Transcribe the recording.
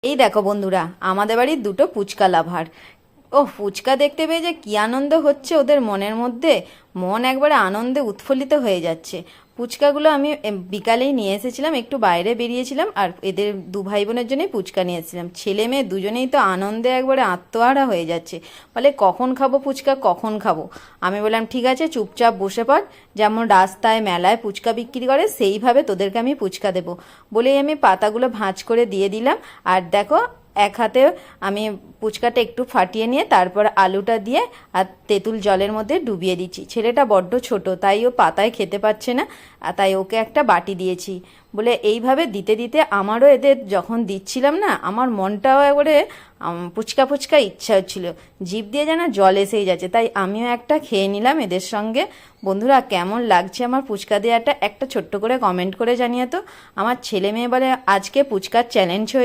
এই দেখো বন্ধুরা, আমাদের বাড়ির দুটো পুচকা লাভার। ও ফুচকা দেখতে পেয়ে যে কি আনন্দ হচ্ছে ওদের মনের মধ্যে, মন একবারে আনন্দে উৎফুল্লিত হয়ে যাচ্ছে। ফুচকাগুলো আমি বিকালেই নিয়ে এসেছিলাম, একটু বাইরে বেরিয়েছিলাম আর এদের দু ভাই বোনের জন্যই ফুচকা নিয়ে এসেছিলাম। ছেলে মেয়ে দুজনেই তো আনন্দে একবারে আত্মহারা হয়ে যাচ্ছে, বলে কখন খাবো ফুচকা, কখন খাবো। আমি বললাম ঠিক আছে, চুপচাপ বসে পড়, যেমন রাস্তায় মেলায় ফুচকা বিক্রি করে সেইভাবে তোদেরকে আমি ফুচকা দেবো। বলেই আমি পাতাগুলো ভাঁজ করে দিয়ে দিলাম। আর দেখো, এক হাতে আমি ফুচকাটা একটু ফাটিয়ে নিয়ে তারপর আলুটা দিয়ে আর তেঁতুল জলের মধ্যে ডুবিয়ে দিচ্ছি। ছেলেটা বড্ড ছোট, তাই ও পাতায় খেতে পারছে না, আর তাই ওকে একটা বাটি দিয়েছি। বলে এইভাবে দিতে দিতে আমারও এদের যখন দিচ্ছিলাম না, আমার মনটাও একবারে ফুচকা ফুচকা ইচ্ছা হচ্ছিল, জিভ দিয়ে যেন জল এসেই যাচ্ছে। তাই আমিও একটা খেয়ে নিলাম এদের সঙ্গে। বন্ধুরা, কেমন লাগছে আমার ফুচকা দেওয়াটা একটা ছোট্ট করে কমেন্ট করে জানিয়ে তো। আমার ছেলে মেয়ে বলে আজকে ফুচকার চ্যালেঞ্জ হয়েছে।